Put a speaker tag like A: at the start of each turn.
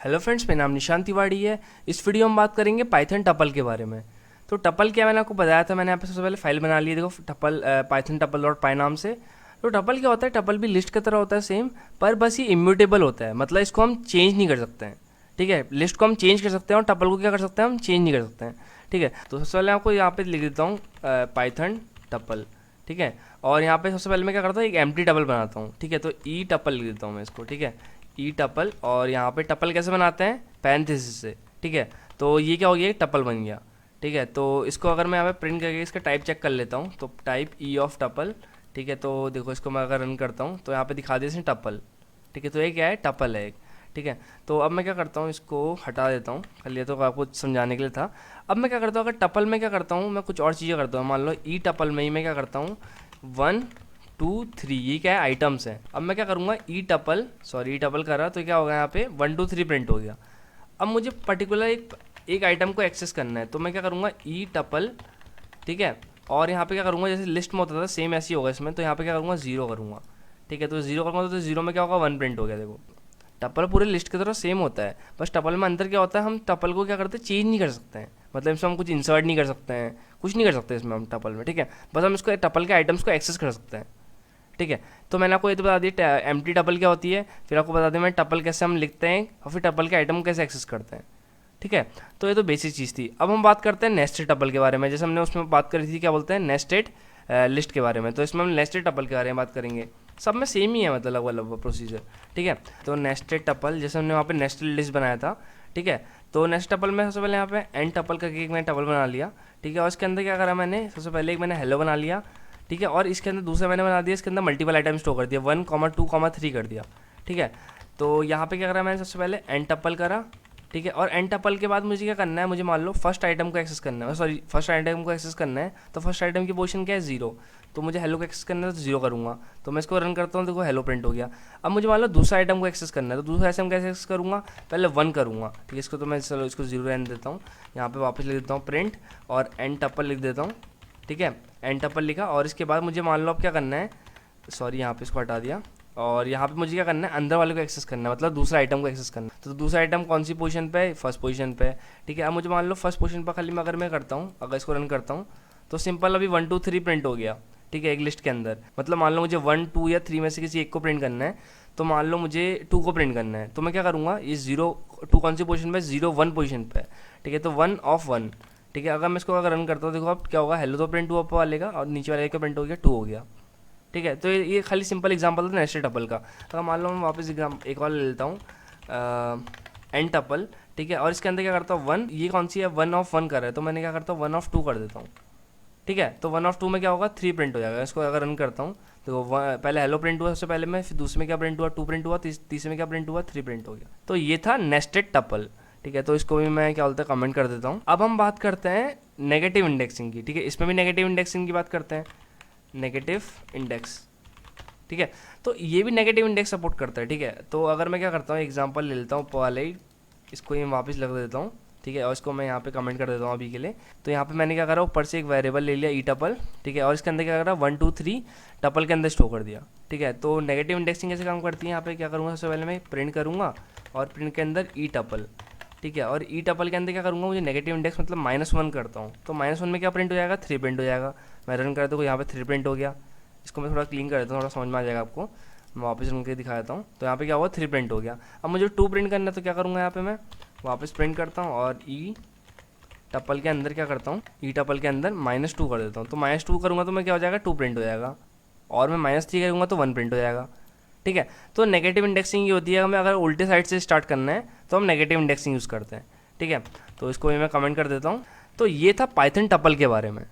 A: Hello friends, मेरा नाम निशांत तिवारी है। इस वीडियो में बात करेंगे पाइथन टपल के बारे में। तो टपल क्या, मैंने आपको बताया था, मैंने यहाँ पे सबसे पहले फाइल बना ली है, देखो टपल पाइथन टपल डॉट पाई नाम से। तो टपल क्या होता है, टपल भी लिस्ट की तरह होता है सेम, पर बस ये इम्यूटेबल होता है, मतलब इसको हम चेंज नहीं कर सकते हैं। ठीक है, लिस्ट को हम चेंज कर सकते हैं और टपल को क्या कर सकते हैं, हम चेंज नहीं कर सकते हैं। ठीक है, तो सबसे पहले आपको यहाँ पे लिख देता हूँ पाइथन टपल। ठीक है, और यहाँ पे सबसे पहले मैं क्या करता हूँ, एक एम्प्टी टपल बनाता हूँ। ठीक है, तो ई टपल लिख देता हूँ मैं इसको। ठीक है, ई टपल, और यहाँ पे टपल कैसे बनाते हैं, पैरेंथेसिस से। ठीक है, तो ये क्या हो गया, टपल बन गया। ठीक है, तो इसको अगर मैं यहाँ पे प्रिंट करके इसका टाइप चेक कर लेता हूँ, तो टाइप ई ऑफ टपल। ठीक है, तो देखो इसको मैं अगर रन करता हूँ तो यहाँ पे दिखा दिया इसने टपल। ठीक है, तो ये क्या है, टपल है एक। ठीक है, तो अब मैं क्या करता हूँ, इसको हटा देता हूँ, खाली ये तो आपको समझाने के लिए था। अब मैं क्या करता हूँ, अगर टपल में क्या करता हूँ, मैं कुछ और चीज़ें करता हूँ। मान लो ई टपल में ही मैं क्या करता हूँ, 1 2 3, ये क्या है, आइटम्स है। अब मैं क्या करूँगा, ई टपल, सॉरी ई टपल करा तो क्या होगा, यहाँ पे 1 2 3 प्रिंट हो गया। अब मुझे पर्टिकुलर एक आइटम को एक्सेस करना है, तो मैं क्या करूँगा, ई टपल। ठीक है, और यहाँ पे क्या करूँगा, जैसे लिस्ट में होता था सेम ऐसे ही होगा इसमें, तो यहाँ पे क्या करूँगा, 0 करूँगा। ठीक है, तो 0 करूँगा तो 0 में क्या होगा, 1 प्रिंट हो गया। देखो टपल पूरे लिस्ट की तरह सेम होता है, बस टपल में अंतर क्या होता है, हम टपल को क्या करते हैं, चेंज नहीं कर सकते हैं। मतलब इसमें हम कुछ इंसर्ट नहीं कर सकते हैं, कुछ नहीं कर सकते इसमें हम टपल में। ठीक है, बस हम इसको टपल के आइटम्स को एक्सेस कर सकते हैं। ठीक है, तो मैंने आपको ये तो बता दिया एम्प्टी टपल क्या होती है, फिर आपको बता दिया मैं टपल कैसे हम लिखते हैं, और फिर टपल के आइटम कैसे एक्सेस करते हैं। ठीक है, तो ये तो बेसिक चीज़ थी। अब हम बात करते हैं नेस्टेड टपल के बारे में। जैसे हमने उसमें बात करी थी, क्या बोलते हैं, नेस्टेड लिस्ट के बारे में। तो इसमें हम नेस्टेड टपल के बारे में बात करेंगे। सब में सेम ही है, मतलब अलग प्रोसीजर। ठीक है, तो नेस्टेड टपल, जैसे हमने वहाँ पे नेस्टेड लिस्ट बनाया था। ठीक है, तो नेक्स्ट टपल में सबसे पहले यहाँ पे एन टपल करके एक मैंने टपल बना लिया। ठीक है, और इसके अंदर क्या करा मैंने, सबसे पहले एक मैंने हेलो बना लिया। ठीक है, और इसके अंदर दूसरा मैंने बना दिया, इसके अंदर मल्टीपल आइटम स्टोर कर दिया, 1 2 3 कर दिया। ठीक है, तो यहाँ पे क्या करा मैंने, सबसे पहले एन टपल करा। ठीक है, और एन टपल के बाद मुझे क्या करना है, मुझे मान लो फर्स्ट आइटम को एक्सेस करना है, सॉरी फर्स्ट आइटम को एक्सेस करना है। तो फर्स्ट आइटम की पोजीशन क्या है, 0, तो मुझे हेलो को एक्सेस करना है तो 0 करूँगा। तो मैं इसको रन करता हूँ, देखो हेलो प्रिंट हो गया। अब मुझे मान लो दूसरा आइटम को एक्सेस करना है, तो दूसरा आइटम कैसे एक्सेस करूँगा, पहले 1 करूँगा। ठीक है, इसको तो मैं चलो इसको 0 रहने देता हूँ, यहाँ पे वापस लिख देता हूँ प्रिंट, और एन टपल लिख देता हूँ। ठीक है, एन टपल लिखा, और इसके बाद मुझे मान लो अब क्या करना है, सॉरी यहाँ पे इसको हटा दिया, और यहाँ पे मुझे क्या करना है, अंदर वाले को एक्सेस करना है, मतलब दूसरा आइटम को एक्सेस करना है। तो दूसरा आइटम कौन सी पोजीशन पे है, फर्स्ट पोजीशन पे है। ठीक है, अब मुझे मान लो फर्स्ट पोजीशन पर खाली मैं अगर मैं करता हूँ, अगर इसको रन करता हूँ, तो सिंपल अभी 1 2 3 प्रिंट हो गया। ठीक है, एक लिस्ट के अंदर, मतलब मान लो मुझे 1 2 या 3 में से किसी एक को प्रिंट करना है, तो मान लो मुझे 2 को प्रिंट करना है, तो मैं क्या करूँगा, ये 0 2 कौन सी पोजीशन पे, 0 1 पोजीशन पे है। ठीक है, तो 1 ऑफ 1। ठीक है, अगर मैं इसको अगर रन करता हूँ, देखो अब क्या होगा, हेलो तो प्रिंट हुआ ऊपर वाले का, और नीचे वाले का प्रिंट हो गया 2 हो गया। ठीक है, तो ये खाली सिंपल एग्जांपल था नेस्टेड टपल का। अगर मान लो मैं वापस एक और ले लेता हूँ, एन टपल। ठीक है, और इसके अंदर क्या करता हूँ, 1, ये कौन सी है, 1 ऑफ 1 कर रहा है, तो मैंने क्या करता हूँ, 1 ऑफ 2 कर देता हूँ। ठीक है, तो 1 ऑफ 2 में क्या होगा, 3 प्रिंट हो जाएगा। इसको अगर रन करता हूँ तो पहले हेलो प्रिंट हुआ सबसे पहले में, फिर दूसरे में क्या प्रिंट हुआ, 2 प्रिंट हुआ, तीसरे में क्या प्रिंट हुआ, 3 प्रिंट हो गया। तो ये था नेस्टेड टपल। ठीक है, तो इसको भी मैं क्या बोलते हैं, कमेंट कर देता हूँ। अब हम बात करते हैं नेगेटिव इंडेक्सिंग की। ठीक है, इसमें भी नेगेटिव इंडेक्सिंग की बात करते हैं, नेगेटिव इंडेक्स। ठीक है, तो ये भी नेगेटिव इंडेक्स सपोर्ट करता है। ठीक है, तो अगर मैं क्या करता हूँ, एग्जांपल ले लेता हूँ पहले ही, इसको ये वापस लग देता हूँ। ठीक है, और इसको मैं यहाँ पे कमेंट कर देता हूँ अभी के लिए। तो यहाँ पे मैंने क्या करा, ऊपर से एक वेरिएबल ले लिया ई टपल। ठीक है, और इसके अंदर क्या करा, 1 2 3 टपल के अंदर स्टोर कर दिया। ठीक है, तो नेगेटिव इंडेक्सिंग कैसे काम करती है, यहाँ पे क्या करूँगा, सबसे पहले मैं प्रिंट करूँगा, और प्रिंट के अंदर ई टपल। ठीक है, और ई टपल के अंदर क्या करूँगा, मुझे नेगेटिव इंडेक्स मतलब -1 करता हूँ, तो -1 में क्या प्रिंट हो जाएगा, 3 प्रिंट हो जाएगा। मैं रन करता हूँ, यहाँ पे 3 प्रिंट हो गया। इसको मैं थोड़ा क्लीन कर देता हूँ, थोड़ा समझ में आ जाएगा आपको। मैं वापस रन करके दिखा देता हूँ, तो यहाँ पे क्या हुआ, 3 प्रिंट हो गया। अब मुझे 2 प्रिंट करना है, तो क्या करूँगा, यहाँ पे मैं वापस प्रिंट करता हूँ, और ई टपल के अंदर क्या करता हूँ, ई टपल के अंदर -2 कर देता हूँ। तो -2 करूँगा तो मैं क्या हो जाएगा, 2 प्रिंट हो जाएगा, और मैं -3 करूँगा तो 1 प्रिंट हो जाएगा। ठीक है, तो नेगेटिव इंडेक्सिंग ये होती है, हमें अगर उल्टे साइड से स्टार्ट करना है तो हम नेगेटिव इंडेक्सिंग यूज़ करते हैं। ठीक है, तो इसको भी मैं कमेंट कर देता हूँ। तो ये था पाइथन टपल के बारे में।